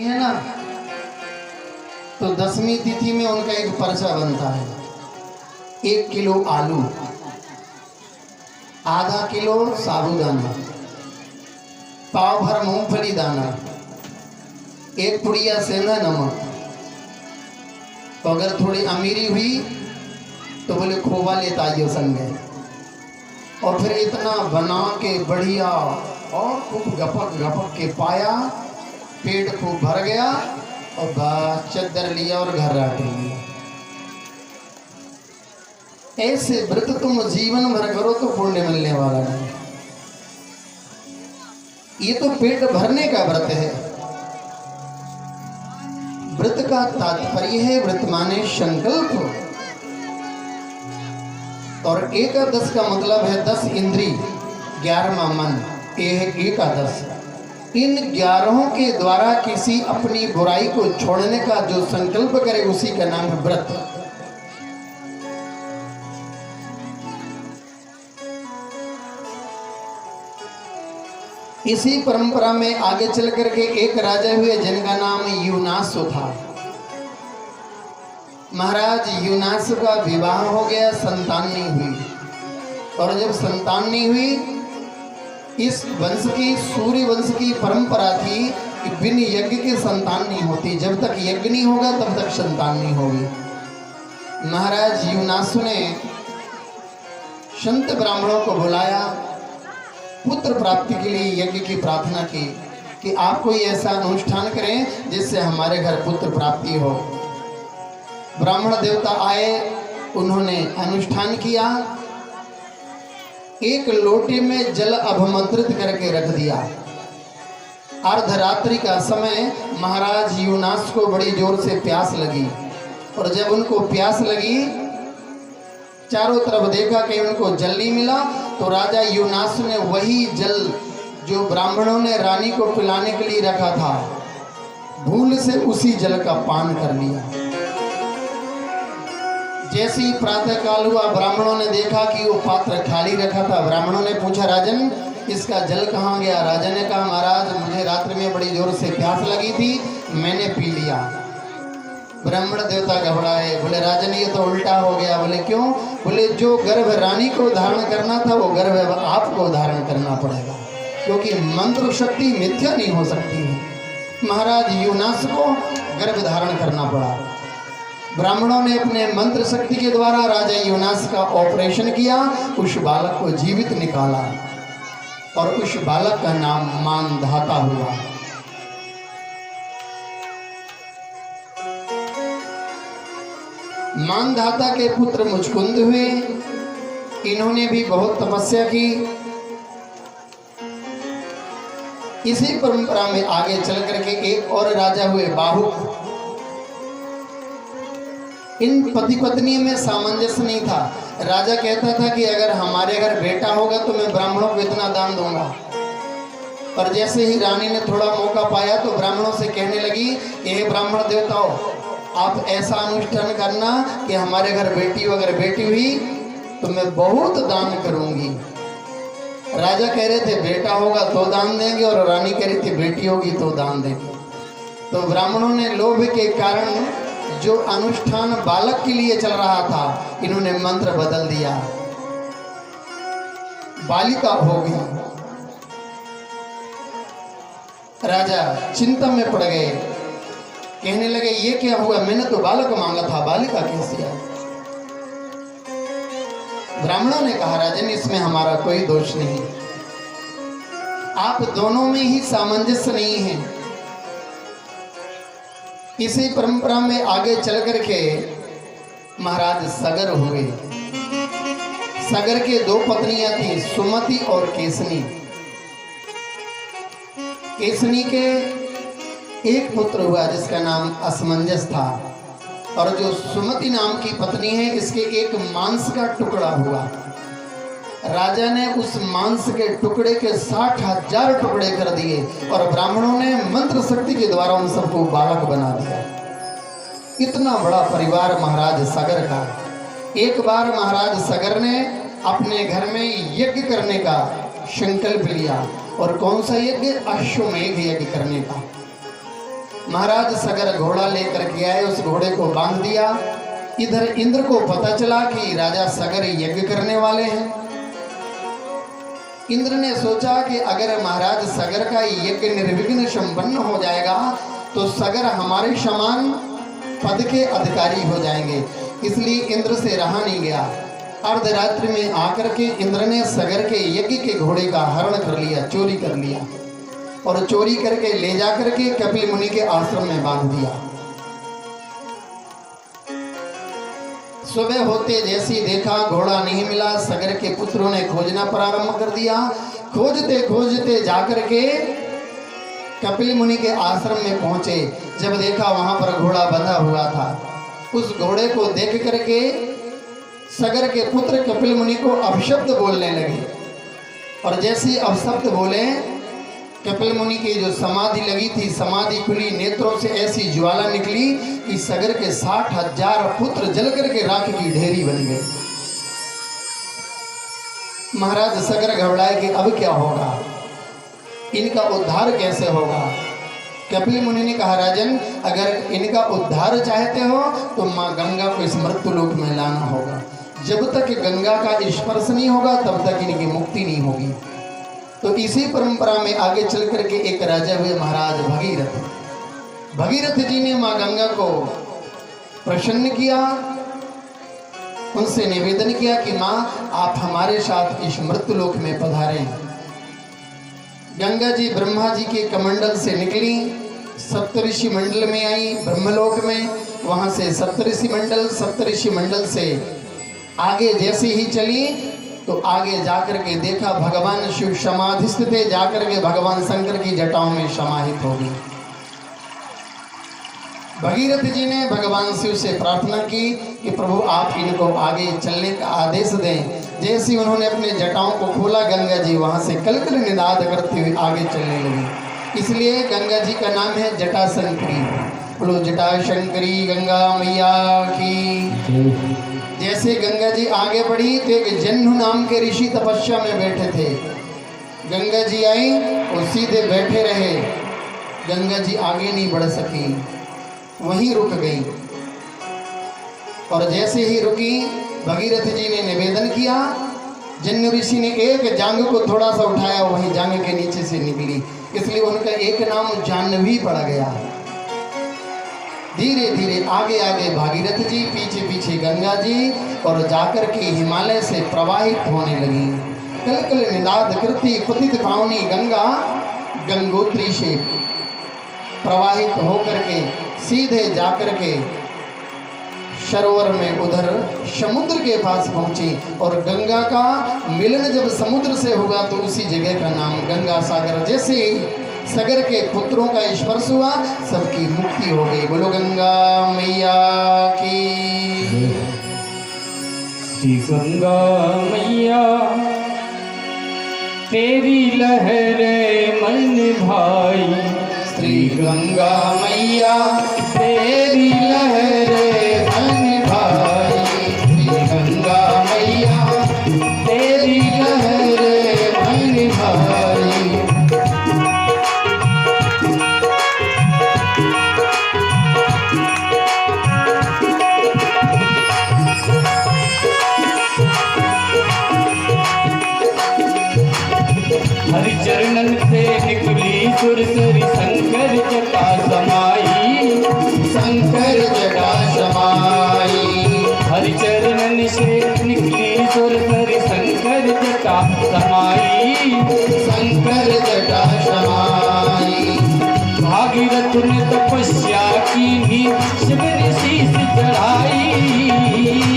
है ना, तो 10वीं तिथि में उनका एक पर्चा बनता है। 1 किलो आलू, आधा किलो साबूदाना, पाव भर मूंगफली दाना, 1 पुड़िया सेंधा नमक। तो अगर थोड़ी अमीरी हुई तो बोले खोवा लेता आइयो संगे। और फिर इतना बना के बढ़िया और खूब गपक गपक के पाया, पेट खूब भर गया और बस चद्दर लिया और घर रख लिया। ऐसे व्रत तुम जीवन भर करो तो पुण्य मिलने वाला नहीं। ये तो पेट भरने का व्रत है। व्रत का तात्पर्य है, व्रत माने संकल्प। और एकादश का मतलब है 10 इंद्री 11वां मन, ये है एकादश। इन 11 के द्वारा किसी अपनी बुराई को छोड़ने का जो संकल्प करे उसी का नाम है व्रत। इसी परंपरा में आगे चल करके एक राजा हुए जिनका नाम यूनासु था। महाराज यूनासु का विवाह हो गया, संतान नहीं हुई। और जब संतान नहीं हुई, इस वंश की सूर्य वंश की परंपरा थी कि बिन यज्ञ के संतान नहीं होती। जब तक यज्ञ नहीं होगा तब तक संतान नहीं होगी। महाराज यूनासु ने संत ब्राह्मणों को बुलाया, पुत्र प्राप्ति के लिए यज्ञ की प्रार्थना की कि आप कोई ऐसा अनुष्ठान करें जिससे हमारे घर पुत्र प्राप्ति हो। ब्राह्मण देवता आए, उन्होंने अनुष्ठान किया। एक लोटे में जल अभिमंत्रित करके रख दिया। अर्धरात्रि का समय महाराज यूनास को बड़ी जोर से प्यास लगी। और जब उनको प्यास लगी, चारों तरफ देखा कि उनको जल नहीं मिला, तो राजा यूनास ने वही जल जो ब्राह्मणों ने रानी को पिलाने के लिए रखा था, भूल से उसी जल का पान कर लिया। जैसे ही प्रातः काल हुआ, ब्राह्मणों ने देखा कि वो पात्र खाली रखा था। ब्राह्मणों ने पूछा, राजन इसका जल कहाँ गया? राजा ने कहा, महाराज मुझे रात्रि में बड़ी जोर से प्यास लगी थी, मैंने पी लिया। ब्राह्मण देवता घबराए, बोले राजन ये तो उल्टा हो गया। बोले क्यों? बोले जो गर्भ रानी को धारण करना था वो गर्भ आपको धारण करना पड़ेगा, क्योंकि मंत्र शक्ति मिथ्या नहीं हो सकती है। महाराज यूनास को गर्भ धारण करना पड़ा। ब्राह्मणों ने अपने मंत्र शक्ति के द्वारा राजा यूनास का ऑपरेशन किया, उस बालक को जीवित निकाला और उस बालक का नाम मानधाता हुआ। मानधाता के पुत्र मुचकुंद हुए। इन्होंने भी बहुत तपस्या की। इसी परंपरा में आगे चल करके एक और राजा हुए बाहुक। इन पति पत्नी में सामंजस्य नहीं था। राजा कहता था कि अगर हमारे घर बेटा होगा तो मैं ब्राह्मणों को इतना दान दूंगा। और जैसे ही रानी ने थोड़ा मौका पाया तो ब्राह्मणों से कहने लगी, ये ब्राह्मण देवताओं, आप ऐसा अनुष्ठान करना कि हमारे घर बेटी अगर बेटी हुई तो मैं बहुत दान करूंगी। राजा कह रहे थे बेटा होगा तो दान देंगे, और रानी कह रही थी बेटी होगी तो दान देंगे। तो ब्राह्मणों ने लोभ के कारण जो अनुष्ठान बालक के लिए चल रहा था, इन्होंने मंत्र बदल दिया, बालिका हो गई। राजा चिंता में पड़ गए, कहने लगे ये क्या हुआ? मैंने तो बालक मांगा था, बालिका कैसे आई? ब्राह्मणों ने कहा, राजन इसमें हमारा कोई दोष नहीं, आप दोनों में ही सामंजस्य नहीं है। इसी परंपरा में आगे चल करके महाराज सगर हुए। सगर के 2 पत्नियां थी, सुमति और केसनी। केसनी के एक पुत्र हुआ जिसका नाम असमंजस था, और जो सुमति नाम की पत्नी है, इसके एक मांस का टुकड़ा हुआ। राजा ने उस मांस के टुकड़े के 60,000 टुकड़े कर दिए, और ब्राह्मणों ने मंत्र शक्ति के द्वारा उन सबको बालक बना दिया। इतना बड़ा परिवार महाराज सगर का। एक बार महाराज सगर ने अपने घर में यज्ञ करने का संकल्प लिया, और कौन सा यज्ञ? अश्वमेध यज्ञ करने का। महाराज सगर घोड़ा लेकर के आए, उस घोड़े को बांध दिया। इधर इंद्र को पता चला कि राजा सगर यज्ञ करने वाले हैं। इंद्र ने सोचा कि अगर महाराज सगर का यज्ञ निर्विघ्न संपन्न हो जाएगा तो सगर हमारे समान पद के अधिकारी हो जाएंगे, इसलिए इंद्र से रहा नहीं गया। अर्धरात्रि में आकर के इंद्र ने सगर के यज्ञ के घोड़े का हरण कर लिया, चोरी कर लिया, और चोरी करके ले जाकर के कपिल मुनि के आश्रम में बांध दिया। सुबह होते जैसी देखा घोड़ा नहीं मिला, सगर के पुत्रों ने खोजना प्रारंभ कर दिया। खोजते खोजते जाकर के कपिल मुनि के आश्रम में पहुंचे। जब देखा वहां पर घोड़ा बंधा हुआ था, उस घोड़े को देख करके सगर के पुत्र कपिल मुनि को अपशब्द बोलने लगे। और जैसे अपशब्द बोले, कपिल मुनि की जो समाधि लगी थी, समाधि खुली, नेत्रों से ऐसी ज्वाला निकली कि सगर के 60,000 पुत्र जल करके राख की ढेरी बन गए। महाराज सगर घबराए कि अब क्या होगा, इनका उद्धार कैसे होगा। कपिल मुनि ने कहा, राजन, अगर इनका उद्धार चाहते हो तो माँ गंगा को इस मृत्यु लोक में लाना होगा। जब तक गंगा का स्पर्श नहीं होगा तब तक इनकी मुक्ति नहीं होगी। तो इसी परंपरा में आगे चल करके एक राजा हुए महाराज भगीरथ। भगीरथ जी ने माँ गंगा को प्रसन्न किया, उनसे निवेदन किया कि माँ आप हमारे साथ इस मृत्यु लोक में पधारें। गंगा जी ब्रह्मा जी के कमंडल से निकली, सप्तऋषि मंडल में आई ब्रह्मलोक में। वहां से सप्तऋषि मंडल से आगे जैसे ही चली तो आगे जाकर के देखा भगवान शिव समाधिस्थ थे, जाकर के भगवान शंकर की जटाओं में समाहित हो गई। भगीरथ जी ने भगवान शिव से प्रार्थना की कि प्रभु आप इनको आगे चलने का आदेश दें। जैसे उन्होंने अपने जटाओं को खोला, गंगा जी वहां से कलकल निनाद करते हुए आगे चलने लगी। इसलिए गंगा जी का नाम है जटा शंकरी। बोलो जटा शंकरी गंगा मैया की। जैसे गंगा जी आगे बढ़ी तो एक जन्नु नाम के ऋषि तपस्या में बैठे थे। गंगा जी आई और सीधे बैठे रहे। गंगा जी आगे नहीं बढ़ सकी, वहीं रुक गई। और जैसे ही रुकी, भगीरथ जी ने निवेदन किया। जन्नु ऋषि ने एक जांग को थोड़ा सा उठाया, वहीं जांग के नीचे से निकली, इसलिए उनका एक नाम जाह्नवी पड़ गया। धीरे धीरे आगे आगे भागीरथ जी, पीछे पीछे गंगा जी, और जाकर के हिमालय से प्रवाहित होने लगी। कलकल निनाद करती पतित पावनी गंगा गंगोत्री से प्रवाहित होकर के सीधे जाकर के सरोवर में उधर समुद्र के पास पहुंची। और गंगा का मिलन जब समुद्र से हुआ तो उसी जगह का नाम गंगा सागर। जैसे ही सगर के पुत्रों का स्पर्श हुआ, सबकी मुक्ति हो गई। बोलो गंगा मैया की। श्री गंगा मैया तेरी लहरें मन भाई। श्री गंगा मैया तेरी लहरें मन भाई। श्री गंगा मैया तेरी लहरें मन भाई। हरि चरणन से निकली सुरसरी शंकर जटा समाई। शंकर जटा समाई। हरि चरणन से निकली सुरसरी शंकर जटा समाई। शंकर जटा समाई। भागीरथ ने तपस्या की, शिव ने शीश चढ़ाई।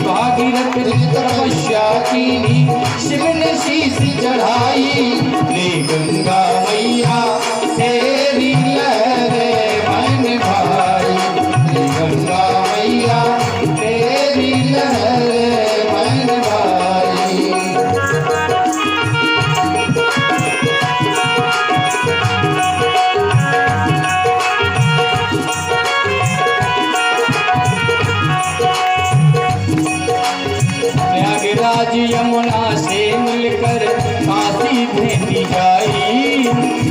भागीरथ ने तपस्या की, शिव ने शीश चढ़ाई। रे गंगा मैया तेरी लहरें मन भाई। रे गंगा मैया तेरी लहरें मन भाई। प्रयागराज यमुना से मिलकर काशी भेटी जाई।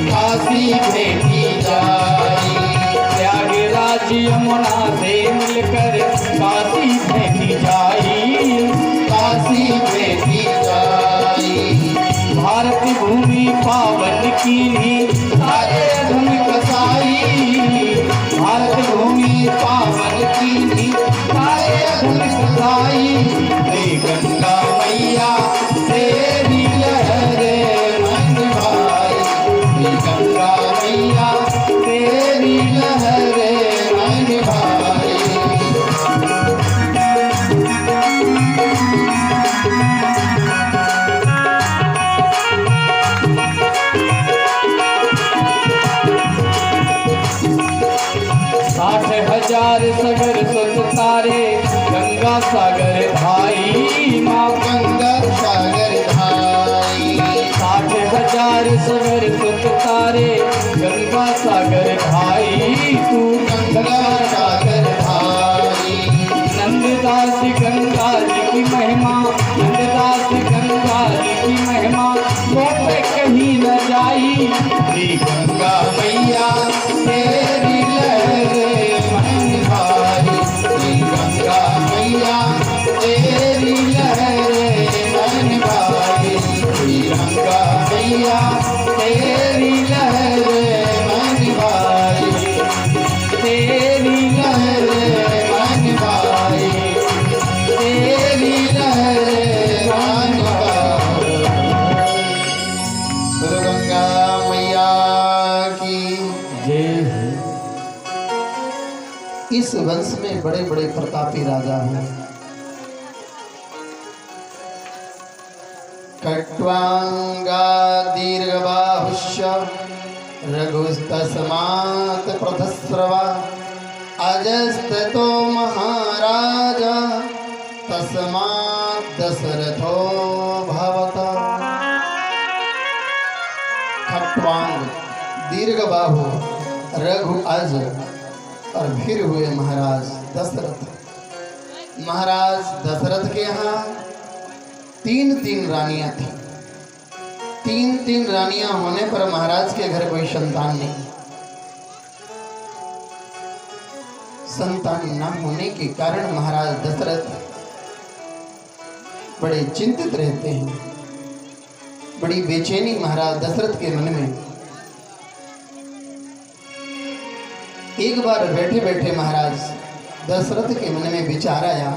काशी भेट जी यमुना से मिलकर काशी भेटी जाई, काशी भेटी जाई। भारत भूमि पावन की सारे धन कसाई, भारत भूमि पावन की सारे धन कसाई। हे गंगा मैया तेरी लहरे मन भाई, हे गंगा मैया तेरी लहरे मन भाई। साठ हजार सगर सुत तारे गंगा सागर भाई माँ, गंगा सागर भाई। 60,000 सगर सुत तारे गंगा सागर भाई, तू गंगा सागर भाई। नंददास गंगा जी की महिमा, नंददास गंगा जी की महिमा वो पे कहीं न जाई। हे गंगा मैया तेरी लहरे मन भाई, हे गंगा मैया तेरी लहरे मन भाई, हे गंगा मैया तेरी लहरे मन भाई, तेरी लहरे मन भाई, तेरी लहरे मन भाई। बोलो गंगा मैया की। जय। इस वंश में बड़े बड़े प्रतापी राजा हैं। खट्वांगा दीर्घबाहुश्च रघुस्तस्मात् प्रथस्रवा, अजस्ततो महाराजा तस्मात् दशरथो भवत। खट्वांग दीर्घबाहु रघु अज और फिर हुए महाराज दशरथ। महाराज दशरथ के यहाँ तीन रानियां थी। तीन रानियां होने पर महाराज के घर कोई संतान नहीं। संतान न होने के कारण महाराज दशरथ बड़े चिंतित रहते हैं। बड़ी बेचैनी महाराज दशरथ के मन में। एक बार बैठे बैठे महाराज दशरथ के मन में विचार आया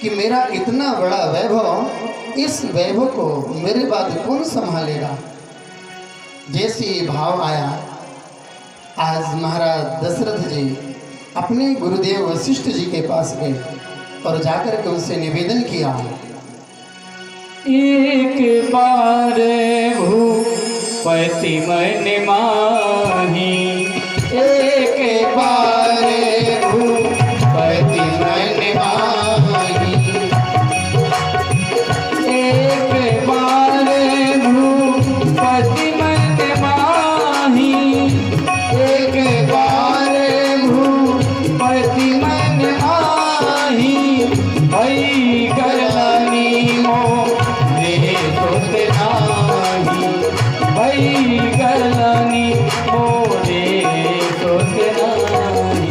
कि मेरा इतना बड़ा वैभव, इस वैभव को मेरे बाद कौन संभालेगा। जैसे ये भाव आया, आज महाराज दशरथ जी अपने गुरुदेव वशिष्ठ जी के पास गए और जाकर के उनसे निवेदन किया। एक बार भूपति मन माही, एक बार भूपति मन माही, एक बार भूपति मन माही, एक बार भूपति मन माही। भई गरलानी मोरे सुत नाही, भई गरलानी मोरे सुत नाही।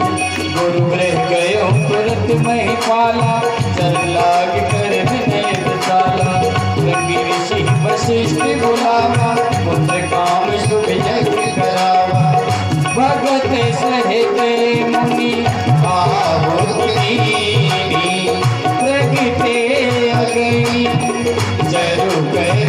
गुरु ग्रह गयो तुरत महिपाला, चल लाग कर विनय दशाला। गंगी ऋषि वशिष्ठ बुलावा, पुत्र काम शुभ यज्ञ करावा। भगत सहित मुनि आहुति, प्रगटे अग्नि जरु कर